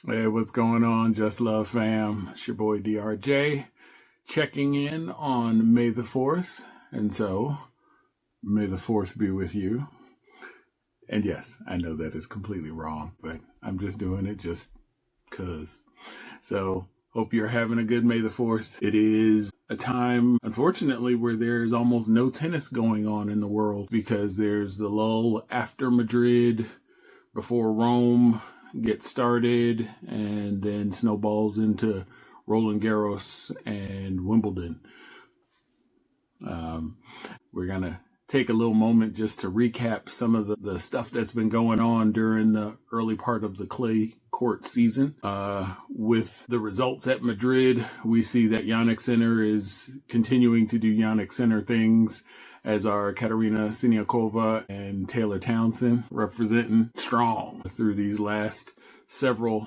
Hey, what's going on? Just Love fam. It's your boy DRJ checking in on May the 4th. And so, may the 4th be with you. And yes, I know that is completely wrong, but I'm just doing it just because. So, hope you're having a good May the 4th. It is a time, unfortunately, where there's almost no tennis going on in the world because there's the lull after Madrid, before Rome gets started, and then snowballs into Roland Garros and Wimbledon. We're going to take a little moment just to recap some of the stuff that's been going on during the early part of the clay court season. With the results at Madrid, we see that Jannik Sinner is continuing to do Jannik Sinner things, as are Katerina Siniakova and Taylor Townsend, representing strong through these last several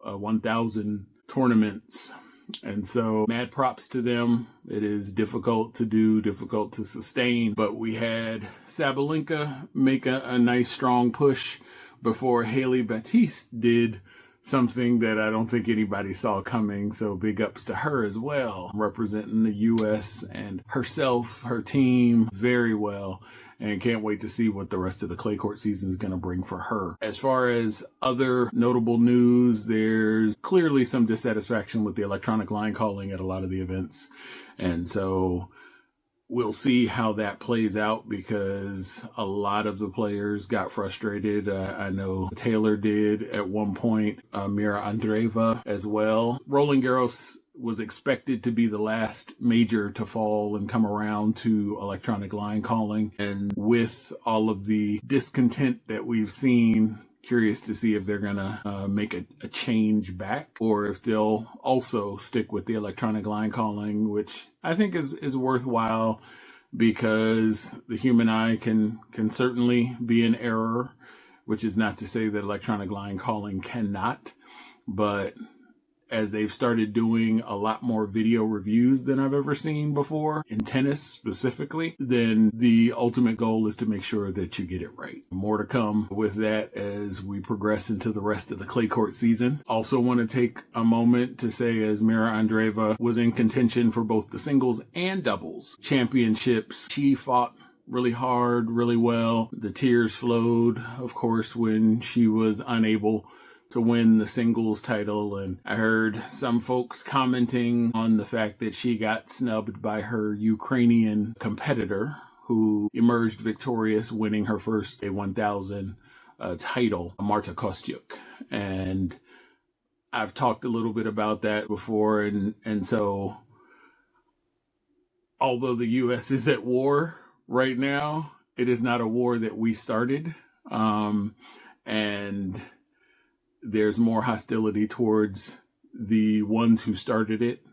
1,000 tournaments. And so mad props to them. It is difficult to do, difficult to sustain, but we had Sabalenka make a nice strong push before Haley Batiste did something that I don't think anybody saw coming. So big ups to her as well, representing the U.S. and herself, her team very well. And can't wait to see what the rest of the clay court season is going to bring for her. As far as other notable news, there's clearly some dissatisfaction with the electronic line calling at a lot of the events. And so we'll see how that plays out because a lot of the players got frustrated. I know Taylor did at one point, Mira Andreeva as well. Roland Garros was expected to be the last major to fall and come around to electronic line calling. And with all of the discontent that we've seen, curious to see if they're going to make a change back or if they'll also stick with the electronic line calling, which I think is worthwhile because the human eye can certainly be an error, which is not to say that electronic line calling cannot, but as they've started doing a lot more video reviews than I've ever seen before, in tennis specifically, then the ultimate goal is to make sure that you get it right. More to come with that as we progress into the rest of the clay court season. Also want to take a moment to say, as Mira Andreeva was in contention for both the singles and doubles championships, she fought really hard, really well. The tears flowed, of course, when she was unable to win the singles title. And I heard some folks commenting on the fact that she got snubbed by her Ukrainian competitor who emerged victorious, winning her first A1000 title, Marta Kostyuk. And I've talked a little bit about that before. And so although the U.S. is at war right now, it is not a war that we started. And there's more hostility towards the ones who started it.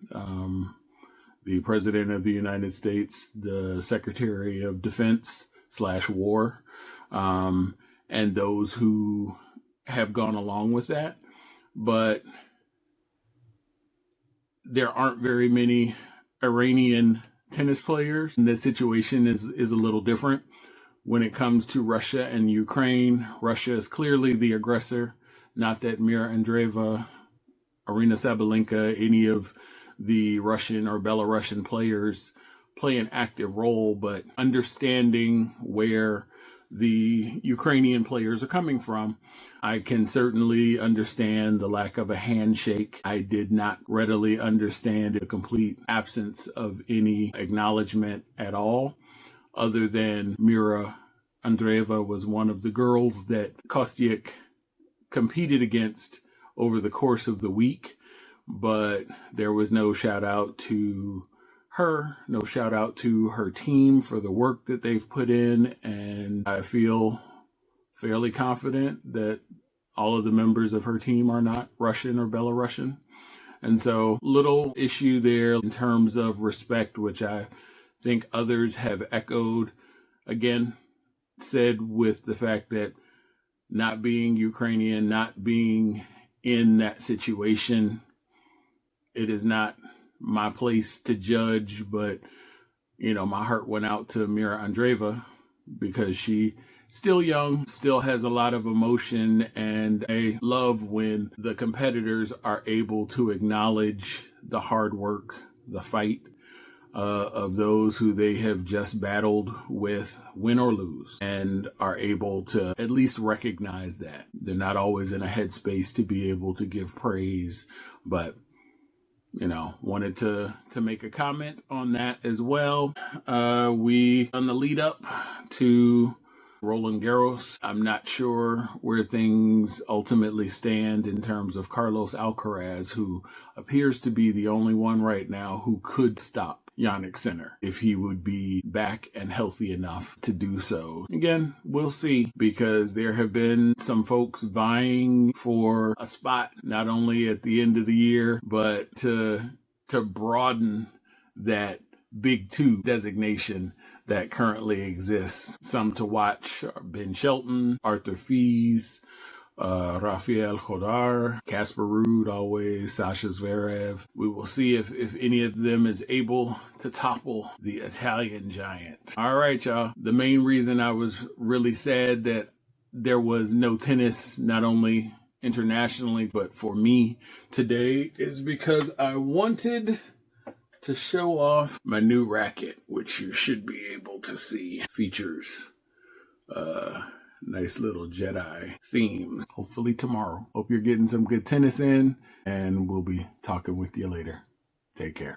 The President of the United States, the Secretary of Defense /War, and those who have gone along with that. But there aren't very many Iranian tennis players. And the situation is a little different when it comes to Russia and Ukraine. Russia is clearly the aggressor. Not that Mira Andreeva, Arina Sabalenka, any of the Russian or Belarusian players play an active role, but understanding where the Ukrainian players are coming from, I can certainly understand the lack of a handshake. I did not readily understand the complete absence of any acknowledgement at all, other than Mira Andreeva was one of the girls that Kostyuk competed against over the course of the week, but there was no shout out to her, no shout out to her team for the work that they've put in. And I feel fairly confident that all of the members of her team are not Russian or Belarusian. And so little issue there in terms of respect, which I think others have echoed, again, said with the fact that not being Ukrainian, not being in that situation, it is not my place to judge, but, my heart went out to Mira Andreeva because she still young, still has a lot of emotion, and I love when the competitors are able to acknowledge the hard work, the fight of those who they have just battled with, win or lose, and are able to at least recognize that. They're not always in a headspace to be able to give praise, but wanted to make a comment on that as well. We on the lead up to Roland Garros, I'm not sure where things ultimately stand in terms of Carlos Alcaraz, who appears to be the only one right now who could stop Jannik Sinner if he would be back and healthy enough to do so. Again, we'll see, because there have been some folks vying for a spot not only at the end of the year, but to broaden that Big Two designation that currently exists. Some to watch are Ben Shelton, Arthur Fils, Rafael Chodar, Casper Ruud always, Sasha Zverev. We will see if any of them is able to topple the Italian giant. All right, y'all. The main reason I was really sad that there was no tennis, not only internationally, but for me today, is because I wanted to show off my new racket, which you should be able to see. Features nice little Jedi themes. Hopefully tomorrow. Hope you're getting some good tennis in, and we'll be talking with you later. Take care.